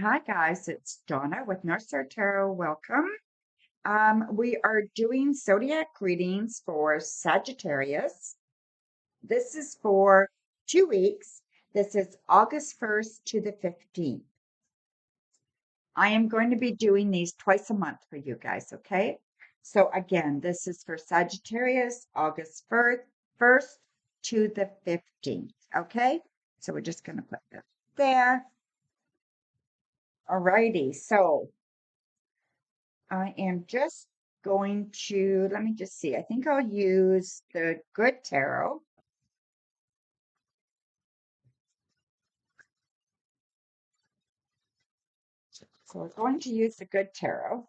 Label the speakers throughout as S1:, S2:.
S1: Hi guys, it's Donna with Northstar Tarot. Welcome. We are doing zodiac readings for Sagittarius. This is for 2 weeks. This is August 1st to the 15th. I am going to be doing these twice a month for you guys, okay? So again, this is for Sagittarius, August 1st to the 15th, okay? So we're just going to put this there. Alrighty, so I am just going to, let me just see. I think I'll use the Good Tarot. So we're going to use the Good Tarot.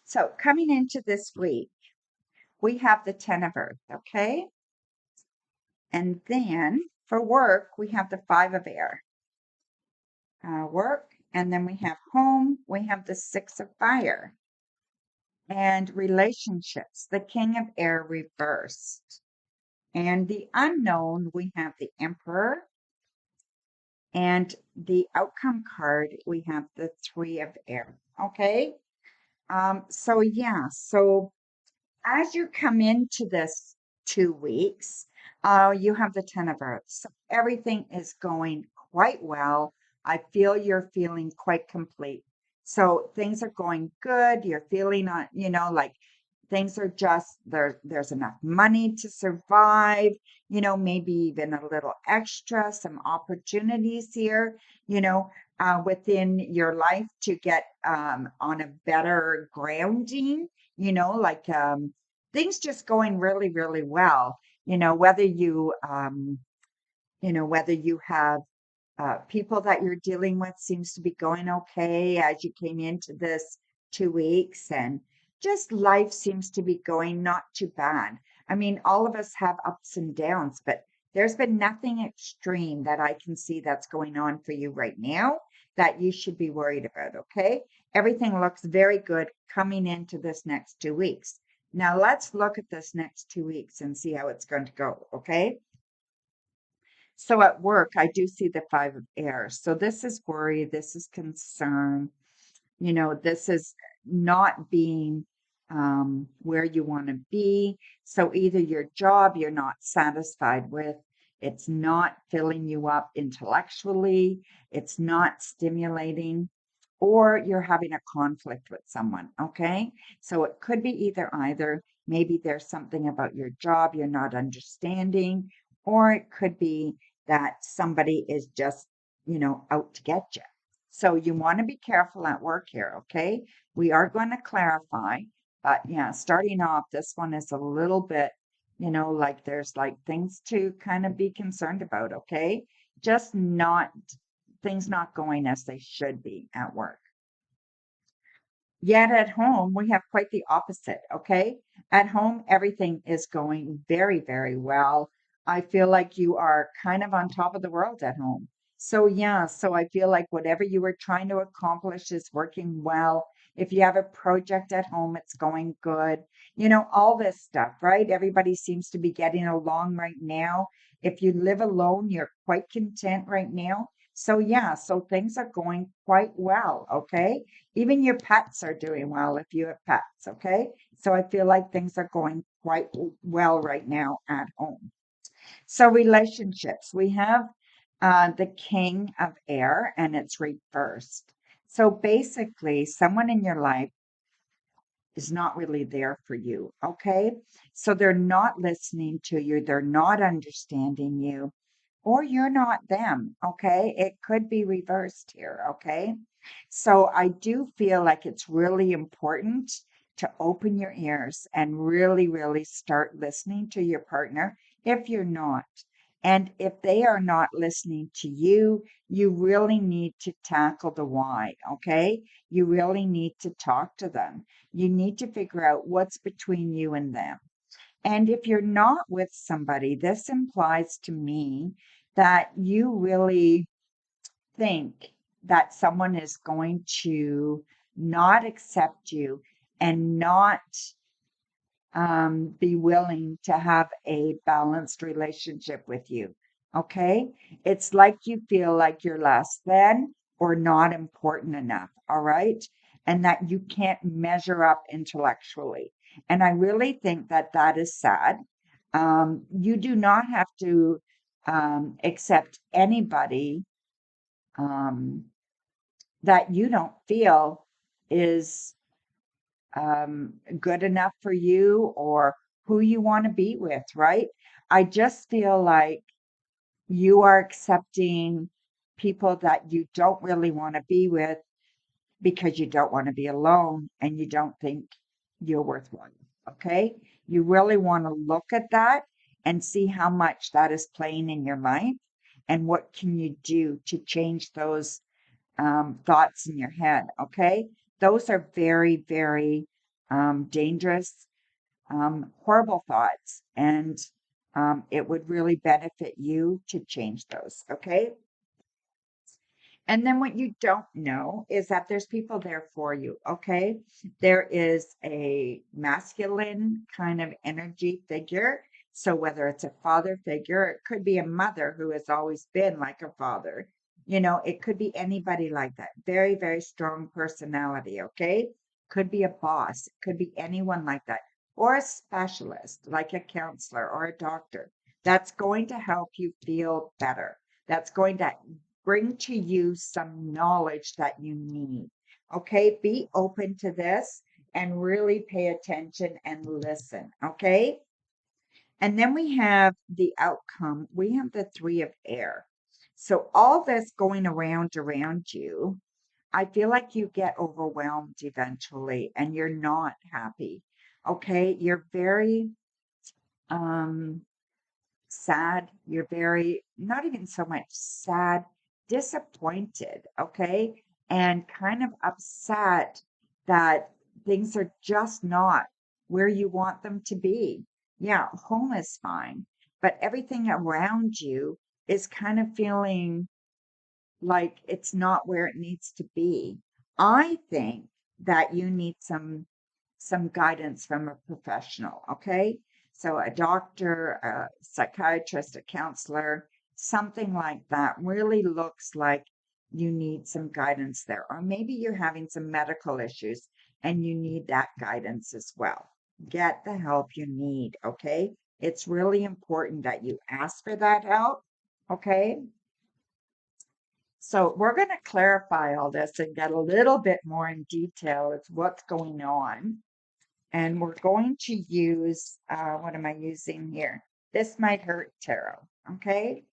S1: So coming into this week, we have the Ten of Earth, okay? And then for work, we have the Five of Air. Work, and then we have home, we have the Six of Fire. And relationships, the King of Air reversed. And the unknown, we have the Emperor. And the outcome card, we have the Three of Air. Okay. So as you come into this 2 weeks, you have the Ten of Earth. So everything is going quite well. I feel you're feeling quite complete. So things are going good. You're feeling on, like things are just there's enough money to survive, maybe even a little extra, some opportunities here, within your life to get on a better grounding, things just going really, really well, whether you have people that you're dealing with seems to be going okay as you came into this 2 weeks, and just life seems to be going not too bad. I mean, all of us have ups and downs, but there's been nothing extreme that I can see that's going on for you right now that you should be worried about, okay? Everything looks very good coming into this next 2 weeks. Now let's look at this next 2 weeks and see how it's going to go, okay? So at work, I do see the Five of Air. So this is worry, this is concern, this is not being where you want to be. So either your job you're not satisfied with, it's not filling you up intellectually, it's not stimulating, or you're having a conflict with someone, okay? So it could be either. Maybe there's something about your job you're not understanding, or it could be that somebody is just, out to get you. So you want to be careful at work here, okay? We are going to clarify, but yeah, starting off, this one is a little bit, like there's like things to kind of be concerned about, okay? Just not things not going as they should be at work. Yet at home, we have quite the opposite, okay? At home, everything is going very, very well. I feel like you are kind of on top of the world at home. So, yeah, so I feel like whatever you were trying to accomplish is working well. If you have a project at home, it's going good. All this stuff, right? Everybody seems to be getting along right now. If you live alone, you're quite content right now. So, yeah, so things are going quite well, okay? Even your pets are doing well if you have pets, okay? So I feel like things are going quite well right now at home. So relationships, we have the King of Air and it's reversed. So basically, someone in your life is not really there for you, okay? So they're not listening to you, they're not understanding you, or you're not them, okay? It could be reversed here, okay? So I do feel like it's really important to open your ears and really, really start listening to your partner if you're not. And if they are not listening to you, you really need to tackle the why, okay? You really need to talk to them. You need to figure out what's between you and them. And if you're not with somebody, this implies to me that you really think that someone is going to, not accept you, and not be willing to have a balanced relationship with you. Okay? It's like you feel like you're less than or not important enough. All right? And that you can't measure up intellectually. And I really think that that is sad. You do not have to accept anybody um, that you don't feel is good enough for you or who you want to be with, right? I just feel like you are accepting people that you don't really want to be with because you don't want to be alone and you don't think you're worthwhile. Okay. You really want to look at that and see how much that is playing in your life and what can you do to change those thoughts in your head. Okay. Those are very, very dangerous, horrible thoughts. And it would really benefit you to change those. Okay. And then what you don't know is that there's people there for you, okay? There is a masculine kind of energy figure. So whether it's a father figure, it could be a mother who has always been like a father. You know, it could be anybody like that. Very, very strong personality, okay? Could be a boss, it could be anyone like that, or a specialist, like a counselor or a doctor. That's going to help you feel better. That's going to bring to you some knowledge that you need. Okay, be open to this and really pay attention and listen. Okay, and then we have the outcome. We have the three of air. So all this going around you, I feel like you get overwhelmed eventually and you're not happy. Okay, you're very um sad. You're very, not even so much sad, disappointed, okay? And kind of upset that things are just not where you want them to be. Yeah, home is fine, but everything around you is kind of feeling like it's not where it needs to be. I think that you need some guidance from a professional, okay? So a doctor, a psychiatrist, a counselor, something like that really looks like you need some guidance there. Or maybe you're having some medical issues and you need that guidance as well. Get the help you need, okay? It's really important that you ask for that help, okay? So we're going to clarify all this and get a little bit more in detail as what's going on. And we're going to use, what am I using here? This Might Hurt Tarot, okay?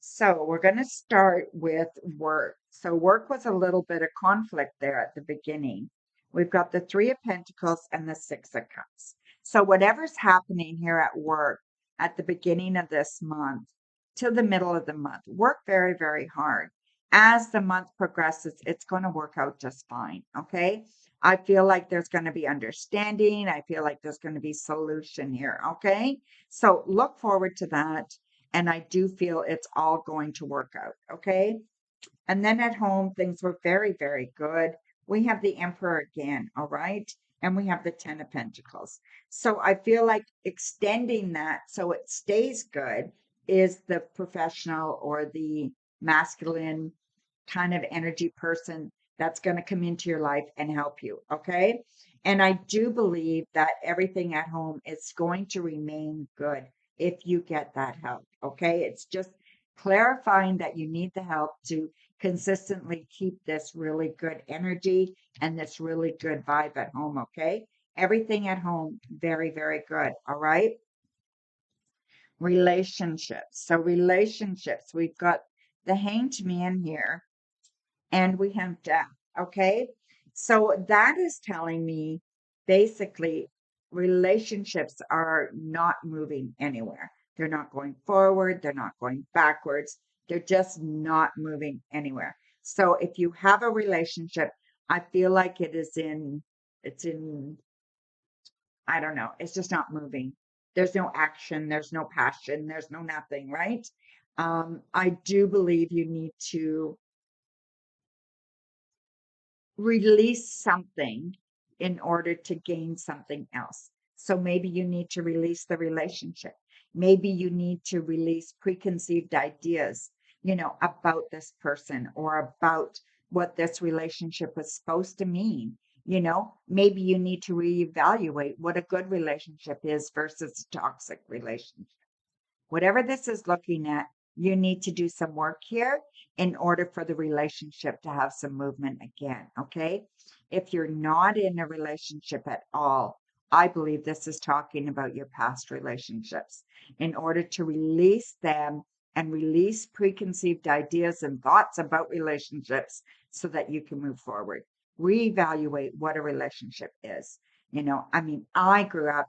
S1: So we're going to start with work. So work was a little bit of conflict there at the beginning. We've got the Three of Pentacles and the Six of Cups. So whatever's happening here at work at the beginning of this month to the middle of the month, work very, very hard. As the month progresses, it's going to work out just fine. Okay. I feel like there's going to be understanding. I feel like there's going to be solution here. Okay. So look forward to that. And I do feel it's all going to work out. Okay. And then at home, things were very, very good. We have the Emperor again. All right. And we have the Ten of Pentacles. So I feel like extending that so it stays good is the professional or the masculine kind of energy person that's going to come into your life and help you. Okay. And I do believe that everything at home is going to remain good if you get that help. Okay. It's just clarifying that you need the help to consistently keep this really good energy and this really good vibe at home. Okay. Everything at home, very, very good. All right. Relationships. So, relationships, we've got the Hanged Man here and we have death. Okay. So that is telling me basically relationships are not moving anywhere. They're not going forward. They're not going backwards. They're just not moving anywhere. So if you have a relationship, I feel like it's in, I don't know, it's just not moving. There's no action, there's no passion, there's no nothing, right? I do believe you need to release something in order to gain something else. So maybe you need to release the relationship. Maybe you need to release preconceived ideas, about this person or about what this relationship was supposed to mean. Maybe you need to reevaluate what a good relationship is versus a toxic relationship. Whatever this is looking at, you need to do some work here in order for the relationship to have some movement again. Okay. If you're not in a relationship at all, I believe this is talking about your past relationships in order to release them and release preconceived ideas and thoughts about relationships so that you can move forward. Reevaluate what a relationship is. I grew up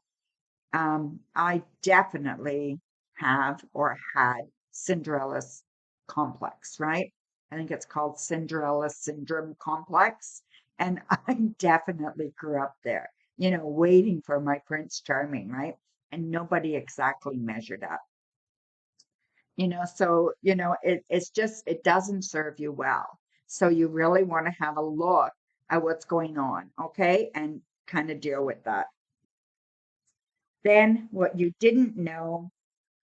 S1: I definitely have or had Cinderella's complex, right? I think it's called Cinderella syndrome complex. And I definitely grew up there, waiting for my Prince Charming, right? And nobody exactly measured up, so, it doesn't serve you well. So you really want to have a look at what's going on, okay? And kind of deal with that. Then what you didn't know,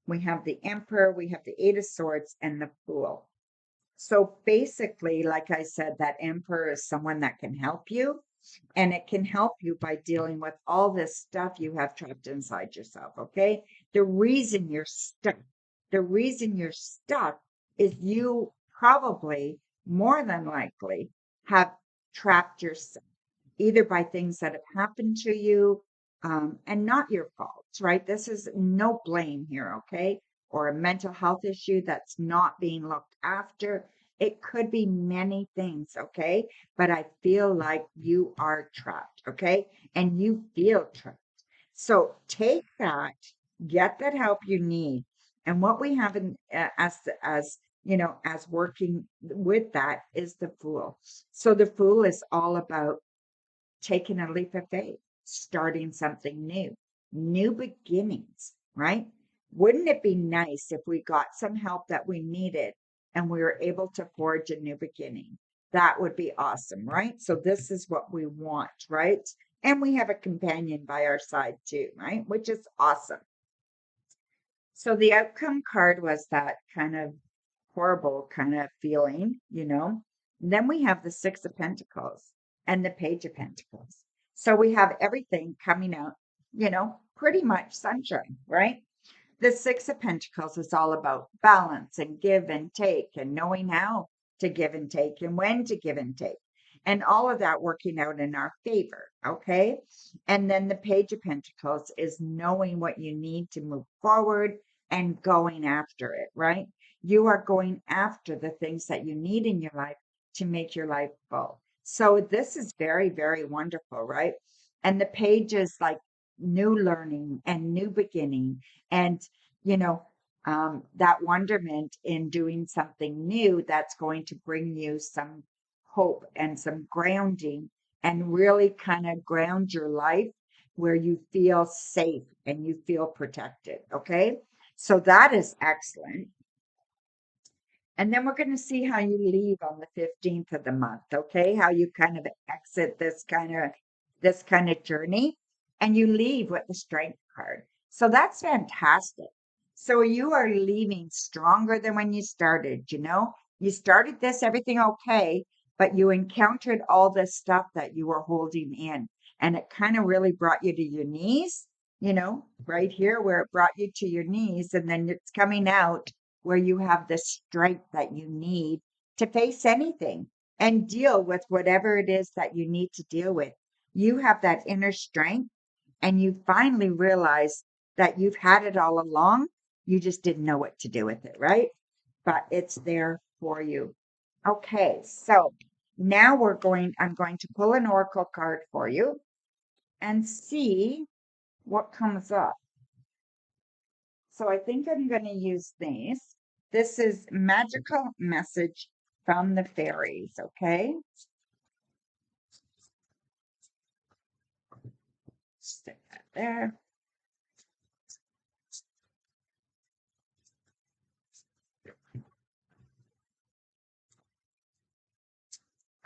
S1: we have the Emperor, we have the Eight of Swords, and the Fool. So basically, like I said, that Emperor is someone that can help you, and it can help you by dealing with all this stuff you have trapped inside yourself, okay? The reason you're stuck, the reason you're stuck is you probably, more than likely, have trapped yourself either by things that have happened to you, and not your faults, right? This is no blame here, okay? Or a mental health issue that's not being looked after. It could be many things, okay? But I feel like you are trapped, okay? And you feel trapped. So take that, get that help you need. And what we have as working with that is the Fool. So the Fool is all about taking a leap of faith, starting something new, new beginnings, right? Wouldn't it be nice if we got some help that we needed and we were able to forge a new beginning? That would be awesome, right? So this is what we want, right? And we have a companion by our side too, right? Which is awesome. So the outcome card was that kind of horrible kind of feeling. Then we have the Six of Pentacles and the Page of Pentacles. So we have everything coming out, pretty much sunshine, right? The Six of Pentacles is all about balance and give and take and knowing how to give and take and when to give and take. And all of that working out in our favor, okay? And then the Page of Pentacles is knowing what you need to move forward and going after it, right? You are going after the things that you need in your life to make your life full. So this is very, very wonderful, right? And the page is like new learning and new beginning and you know that wonderment in doing something new that's going to bring you some hope and some grounding and really kind of ground your life where you feel safe and you feel protected. Okay, so that is excellent. And then we're going to see how you leave on the 15th of the month, okay? How you kind of exit this kind of journey and you leave with the Strength card. So that's fantastic. So you are leaving stronger than when you started. You started this everything okay, but you encountered all this stuff that you were holding in and it kind of really brought you to your knees, right here where it brought you to your knees and then it's coming out where you have the strength that you need to face anything and deal with whatever it is that you need to deal with. You have that inner strength and you finally realize that you've had it all along. You just didn't know what to do with it, right? But it's there for you. Okay, so now I'm going to pull an oracle card for you and see what comes up. So I think I'm going to use these. This is magical message from the fairies, okay? Stick that there.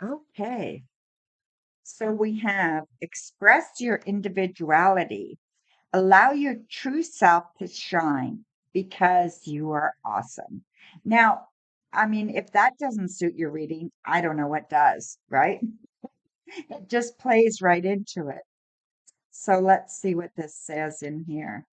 S1: Okay. So we have express your individuality, allow your true self to shine because you are awesome. Now, I mean, if that doesn't suit your reading, I don't know what does, right? It just plays right into it. So let's see what this says in here.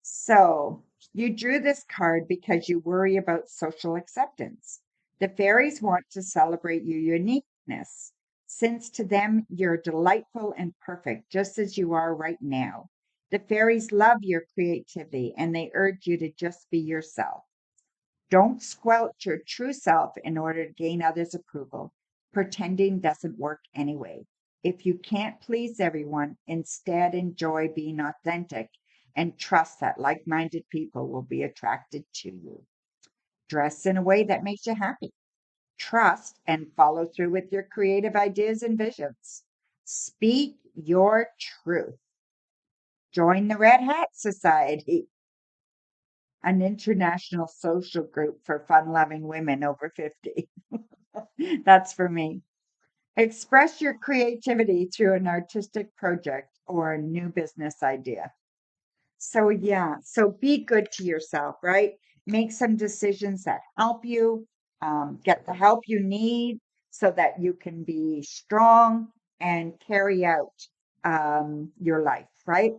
S1: So, you drew this card because you worry about social acceptance. The fairies want to celebrate your uniqueness, since to them you're delightful and perfect, just as you are right now. The fairies love your creativity and they urge you to just be yourself. Don't squelch your true self in order to gain others' approval. Pretending doesn't work anyway. If you can't please everyone, instead enjoy being authentic and trust that like minded people will be attracted to you. Dress in a way that makes you happy. Trust and follow through with your creative ideas and visions. Speak your truth. Join the Red Hat Society, an international social group for fun loving women over 50. That's for me. Express your creativity through an artistic project or a new business idea. So, yeah, so be good to yourself, right? Make some decisions that help you, get the help you need so that you can be strong and carry out your life, right?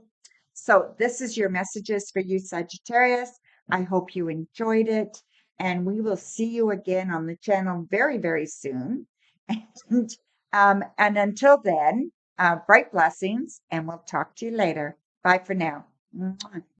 S1: So, this is your messages for you, Sagittarius. I hope you enjoyed it, and we will see you again on the channel very, very soon. And until then, bright blessings, and we'll talk to you later. Bye for now. Mwah.